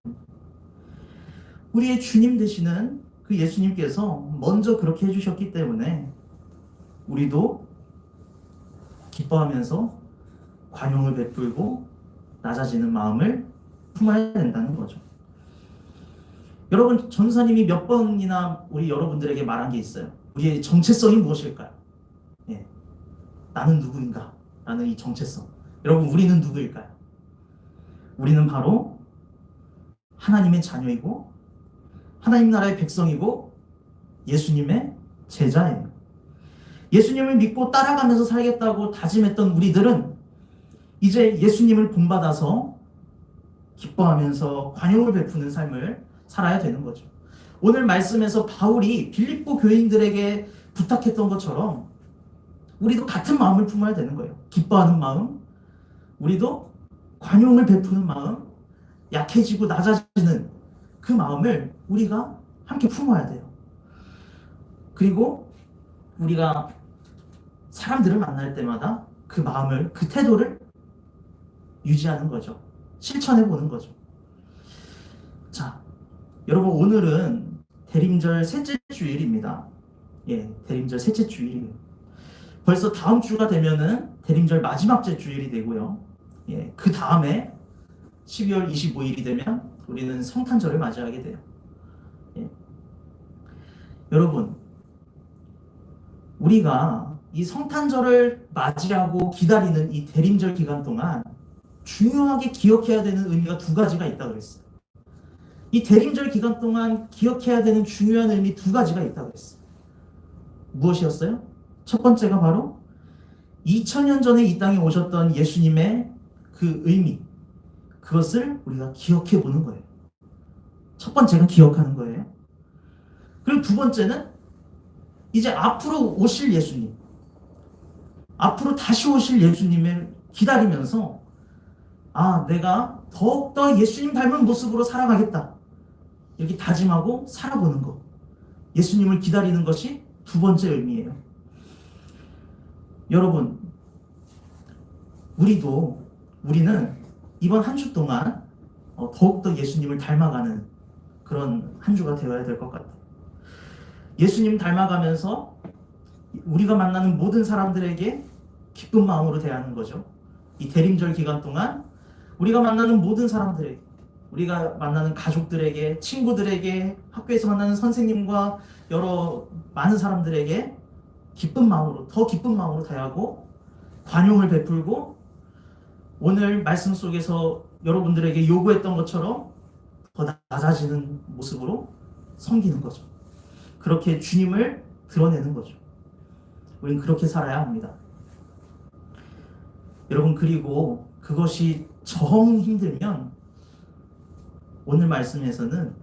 S3: 우리의 주님 되시는 그 예수님께서 먼저 그렇게 해주셨기 때문에 우리도 기뻐하면서 관용을 베풀고 낮아지는 마음을 품어야 된다는 거죠. 여러분, 전사님이 몇 번이나 우리 여러분들에게 말한 게 있어요. 우리의 정체성이 무엇일까요? 예. 나는 누구인가? 라는 이 정체성. 여러분, 우리는 누구일까요? 우리는 바로 하나님의 자녀이고 하나님 나라의 백성이고 예수님의 제자예요. 예수님을 믿고 따라가면서 살겠다고 다짐했던 우리들은 이제 예수님을 본받아서 기뻐하면서 관용을 베푸는 삶을 살아야 되는 거죠. 오늘 말씀에서 바울이 빌립보 교인들에게 부탁했던 것처럼 우리도 같은 마음을 품어야 되는 거예요. 기뻐하는 마음, 우리도 관용을 베푸는 마음, 약해지고 낮아지는 그 마음을 우리가 함께 품어야 돼요. 그리고 우리가 사람들을 만날 때마다 그 마음을, 그 태도를 유지하는 거죠. 실천해 보는 거죠. 자, 여러분, 오늘은 대림절 셋째 주일입니다. 예, 대림절 셋째 주일이에요. 벌써 다음 주가 되면은 대림절 마지막 주일이 되고요. 예, 그 다음에 12월 25일이 되면 우리는 성탄절을 맞이하게 돼요. 예. 여러분, 우리가 이 성탄절을 맞이하고 기다리는 이 대림절 기간 동안 중요하게 기억해야 되는 의미가 두 가지가 있다고 그랬어요. 이 대림절 기간 동안 기억해야 되는 중요한 의미 두 가지가 있다고 그랬어요. 무엇이었어요? 첫 번째가 바로 2000년 전에 이 땅에 오셨던 예수님의 그 의미, 그것을 우리가 기억해 보는 거예요. 첫 번째가 기억하는 거예요. 그리고 두 번째는 이제 앞으로 오실 예수님, 앞으로 다시 오실 예수님을 기다리면서 내가 더욱더 예수님 닮은 모습으로 살아가겠다, 이렇게 다짐하고 살아보는 것, 예수님을 기다리는 것이 두 번째 의미예요. 여러분, 우리는 이번 한 주 동안 더욱더 예수님을 닮아가는 그런 한 주가 되어야 될 것 같아요. 예수님 닮아가면서 우리가 만나는 모든 사람들에게 기쁜 마음으로 대하는 거죠. 이 대림절 기간 동안 우리가 만나는 모든 사람들에게, 우리가 만나는 가족들에게, 친구들에게, 학교에서 만나는 선생님과 여러 많은 사람들에게 기쁜 마음으로, 더 기쁜 마음으로 대하고 관용을 베풀고 오늘 말씀 속에서 여러분들에게 요구했던 것처럼 더 낮아지는 모습으로 섬기는 거죠. 그렇게 주님을 드러내는 거죠. 우리는 그렇게 살아야 합니다. 여러분, 그리고 그것이 정 힘들면 오늘 말씀에서는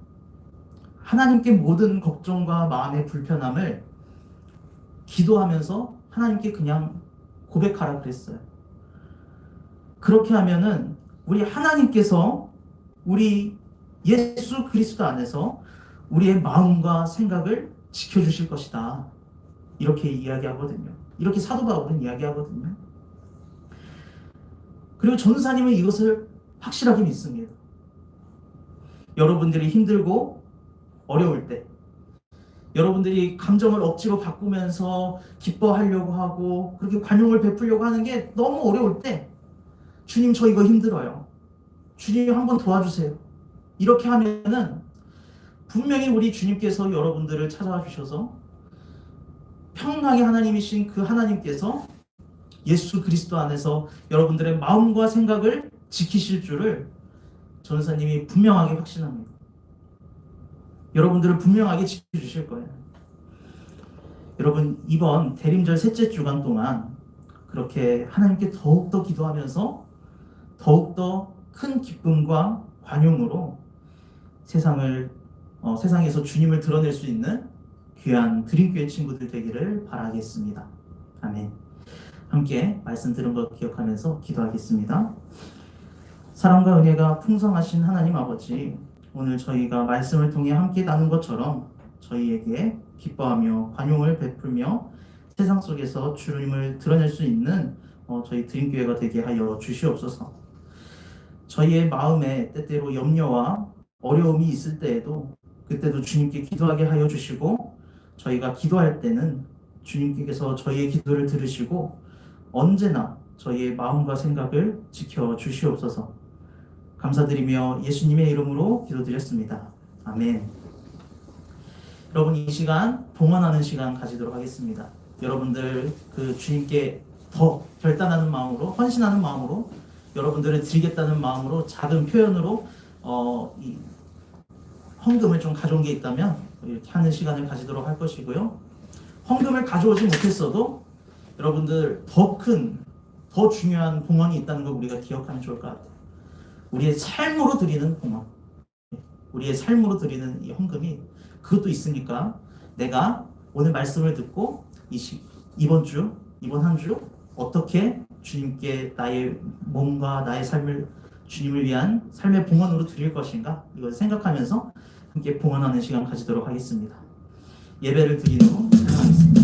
S3: 하나님께 모든 걱정과 마음의 불편함을 기도하면서 하나님께 그냥 고백하라 그랬어요. 그렇게 하면은 우리 하나님께서 우리 예수 그리스도 안에서 우리의 마음과 생각을 지켜주실 것이다, 이렇게 이야기하거든요. 이렇게 사도 바울은 이야기하거든요. 그리고 전사님은 이것을 확실하게 믿습니다. 여러분들이 힘들고 어려울 때, 여러분들이 감정을 억지로 바꾸면서 기뻐하려고 하고 그렇게 관용을 베풀려고 하는 게 너무 어려울 때, 주님, 저 이거 힘들어요, 주님 한번 도와주세요, 이렇게 하면은 분명히 우리 주님께서 여러분들을 찾아와 주셔서 평강의 하나님이신 그 하나님께서 예수 그리스도 안에서 여러분들의 마음과 생각을 지키실 줄을 전사님이 분명하게 확신합니다. 여러분들을 분명하게 지켜주실 거예요. 여러분, 이번 대림절 셋째 주간 동안 그렇게 하나님께 더욱더 기도하면서 더욱더 큰 기쁨과 관용으로 세상에서 주님을 드러낼 수 있는 귀한 드림교회 친구들 되기를 바라겠습니다. 아멘. 함께 말씀 들은 것 기억하면서 기도하겠습니다. 사랑과 은혜가 풍성하신 하나님 아버지, 오늘 저희가 말씀을 통해 함께 나눈 것처럼 저희에게 기뻐하며 관용을 베풀며 세상 속에서 주님을 드러낼 수 있는 저희 드림교회가 되게 하여 주시옵소서. 저희의 마음에 때때로 염려와 어려움이 있을 때에도 그때도 주님께 기도하게 하여 주시고, 저희가 기도할 때는 주님께서 저희의 기도를 들으시고 언제나 저희의 마음과 생각을 지켜 주시옵소서. 감사드리며 예수님의 이름으로 기도드렸습니다. 아멘. 여러분, 이 시간 봉헌하는 시간 가지도록 하겠습니다. 여러분들 그 주님께 더 결단하는 마음으로, 헌신하는 마음으로, 여러분들을 드리겠다는 마음으로 작은 표현으로 이 헌금을 좀 가져온 게 있다면 이렇게 하는 시간을 가지도록 할 것이고요. 헌금을 가져오지 못했어도 여러분들 더 중요한 봉헌이 있다는 걸 우리가 기억하면 좋을 것 같아요. 우리의 삶으로 드리는 봉헌, 우리의 삶으로 드리는 이 헌금이 그것도 있으니까, 내가 오늘 말씀을 듣고 이번 한 주 어떻게 주님께 나의 몸과 나의 삶을 주님을 위한 삶의 봉헌으로 드릴 것인가, 이걸 생각하면서 함께 봉헌하는 시간 가지도록 하겠습니다. 예배를 드리는 후 시작하겠습니다.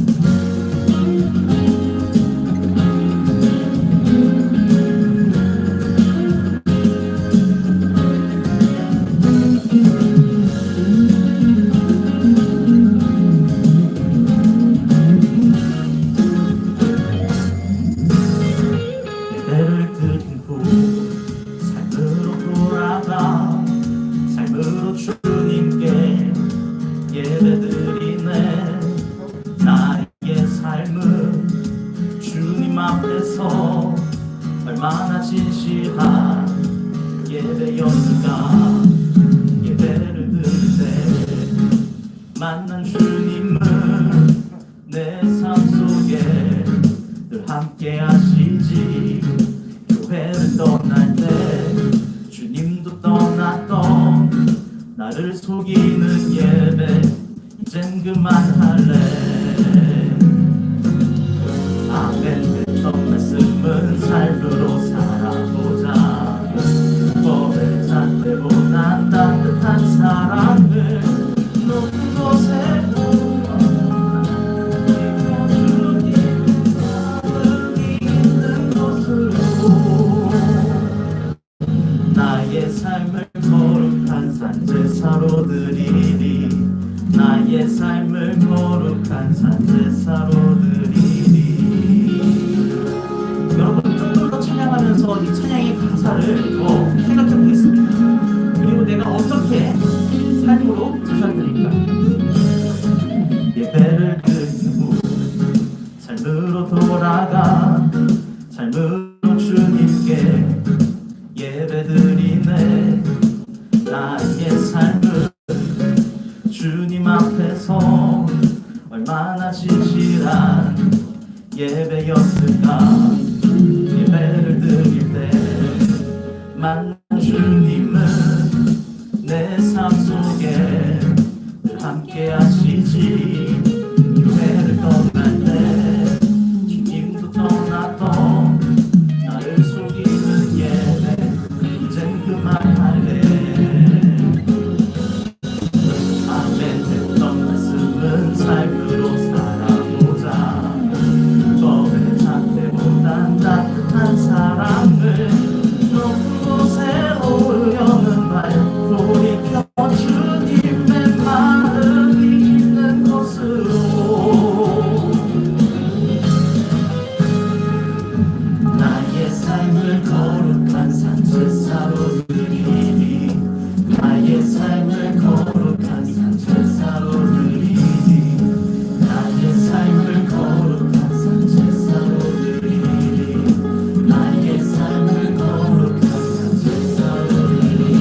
S3: 얼마나 진실한 예배였을까. 예배를 드릴 때 만난 주님은 내 삶 속에 늘 함께 하시지. 교회를 떠날 때 주님도 떠났던 나를 속이는 예배 이젠 그만할래. 아멘. 했던 말씀은 삶으로 살아보자. 법을 찾기보단 따뜻한 사랑을 높은 곳에 주님 있는 곳으로 나의 삶을 거룩한 산제사로 드리리. 나의 삶을 거룩한 산제사로 드리리. 여러분, 좀 더 찬양하면서 이 찬양의 가사를 더 생각해 보겠습니다. 그리고 내가 어떻게 삶으로 제사를 드릴까? 예배를 드린 후 삶으로 돌아가 삶으로 주님께 예배드리네. 나의 삶을 주님 앞에서 얼마나 진실한 예배였을까. 예배를 드릴 때 만난 주님은 내 삶 속에 늘 함께 하시지. 교회를 떠날 때 주님도 떠났던 나를 속이는 예배 이젠 그만할래. 아멘. 했던 말씀은 삶으로 살아보자. 법을 찾기보단 따뜻한 사랑을 높은 곳에 오려는 말 돌이켜 주님의 마음이 있는 곳으로 나의 삶을 거룩한 산제사로 드리니. 나의 삶을 거룩한 산제사로 드리니. 나의 삶을 거룩한 산제사로 드리니. 나의 삶을 거룩한 산제사로 드리니.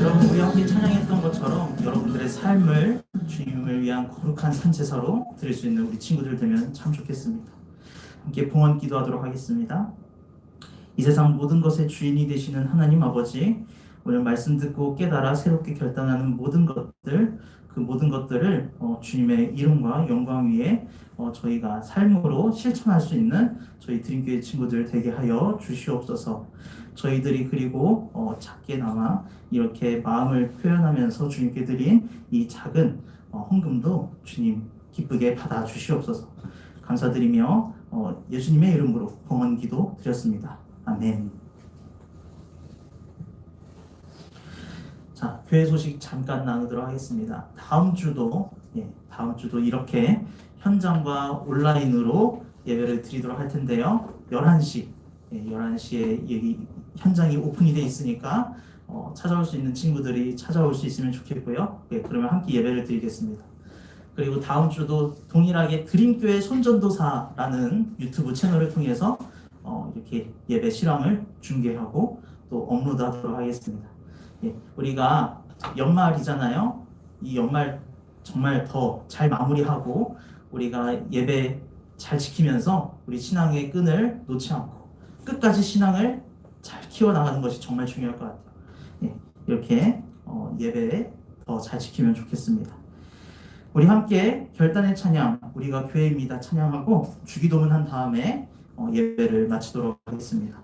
S3: 여러분, 우리 함께 찬양했던 것처럼 여러분들의 삶을 주님을 위한 거룩한 산제사로 드릴 수 있는 우리 친구들 되면 참 좋겠습니다. 함께 봉헌 기도하도록 하겠습니다. 이 세상 모든 것의 주인이 되시는 하나님 아버지, 오늘 말씀 듣고 깨달아 새롭게 결단하는 모든 것들, 그 모든 것들을 주님의 이름과 영광 위에 저희가 삶으로 실천할 수 있는 저희 드림교회 친구들 되게 하여 주시옵소서. 저희들이 그리고 작게나마 이렇게 마음을 표현하면서 주님께 드린 이 작은 헌금도 주님 기쁘게 받아 주시옵소서. 감사드리며 예수님의 이름으로 봉헌 기도 드렸습니다. 아멘. 자, 교회 소식 잠깐 나누도록 하겠습니다. 다음 주도 이렇게 현장과 온라인으로 예배를 드리도록 할 텐데요. 11시에 현장이 오픈이 되어 있으니까 찾아올 수 있는 친구들이 찾아올 수 있으면 좋겠고요. 그러면 함께 예배를 드리겠습니다. 그리고 다음 주도 동일하게 드림교회 손전도사라는 유튜브 채널을 통해서 이렇게 예배 실황을 중계하고 또 업로드하도록 하겠습니다. 우리가 연말이잖아요. 이 연말 정말 더 잘 마무리하고 우리가 예배 잘 지키면서 우리 신앙의 끈을 놓지 않고 끝까지 신앙을 잘 키워나가는 것이 정말 중요할 것 같아요. 이렇게 예배 더 잘 지키면 좋겠습니다. 우리 함께 결단의 찬양, 우리가 교회입니다 찬양하고 주기도문 한 다음에 예배를 마치도록 하겠습니다.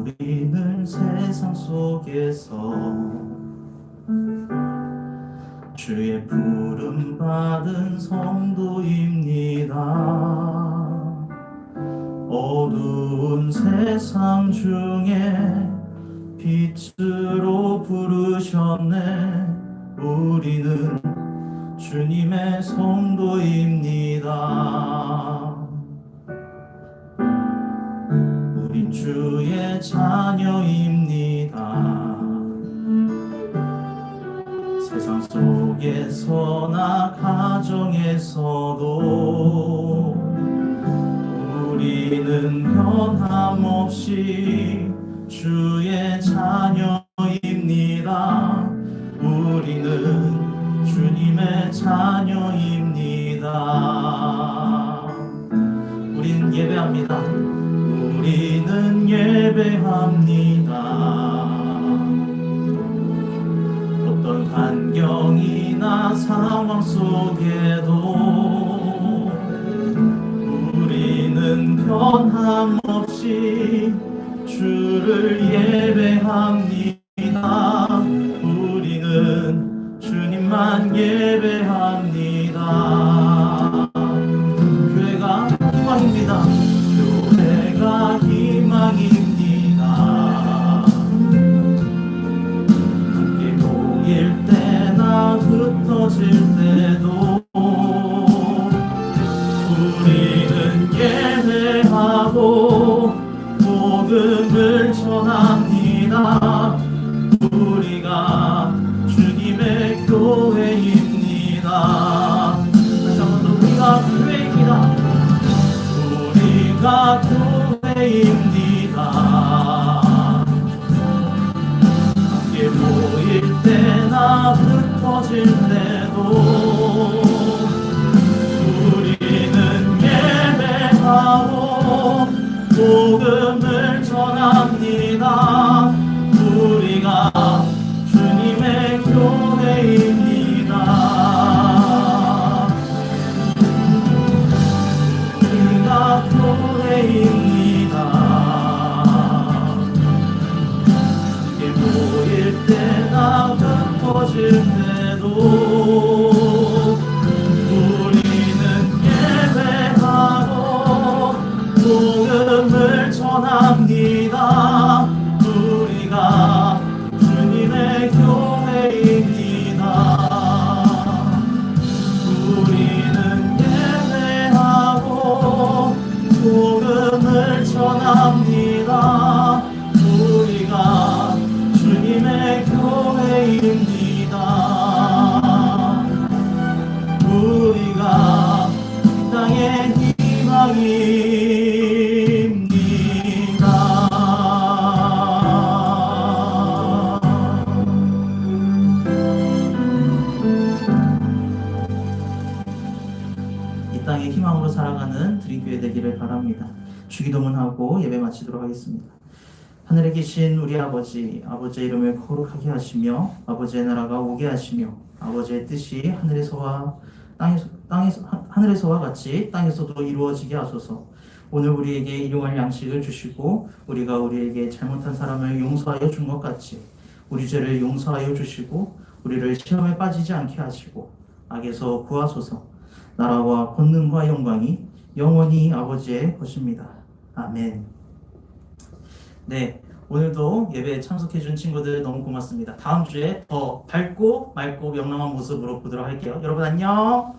S3: 우리는 세상 속에서 주의 부름 받은 성도입니다. 어두운 세상 중에 빛으로 부르셨네. 우리는 주님의 성도입니다. 우린 주의 자녀입니다. 세상 속에서나 가정에서도 우리는 변함없이 주의 자녀입니다. 우리는 주님의 자녀입니다. 우리는 예배합니다. 우리는 예배합니다. 어떤 환경이나 상황 속에도 우리는 변함없이 주를 예배합니다. 우리는 주님만 예배합니다. 교회가 희망입니다. 교회가 희망입니다. 함께 모일 때나 흩어질 때도 우리는 예배하고 복음을 전합니다. 우리가 주님의 교회입니다. 다시 한 번 더 우리가 교회입니다. 우리가 교회입니다. 함께 모일 때나 흩어질 때도 우리는 예배하고 복음을 전합니다. 우리가 주님의 교회입니다. 우리가 교회입니다. 함께 모일 때나 흩어질 때도 우리는 예배하고 복음을 전합니다. 우리가 주님의 교회입니다. 우리는 예배하고 복음을 전합니다. 우리가 주님의 교회입니다. 우리가 이 땅의 희망입니다. 주기도문하고 예배 마치도록 하겠습니다. 하늘에 계신 우리 아버지, 아버지의 이름을 거룩하게 하시며 아버지의 나라가 오게 하시며 아버지의 뜻이 하늘에서와 같이 땅에서도 이루어지게 하소서. 오늘 우리에게 일용할 양식을 주시고 우리가 우리에게 잘못한 사람을 용서하여 준 것 같이 우리 죄를 용서하여 주시고 우리를 시험에 빠지지 않게 하시고 악에서 구하소서. 나라와 권능과 영광이 영원히 아버지의 것입니다. 아멘. 네, 오늘도 예배에 참석해준 친구들 너무 고맙습니다. 다음 주에 더 밝고 맑고 명랑한 모습으로 보도록 할게요. 여러분 안녕.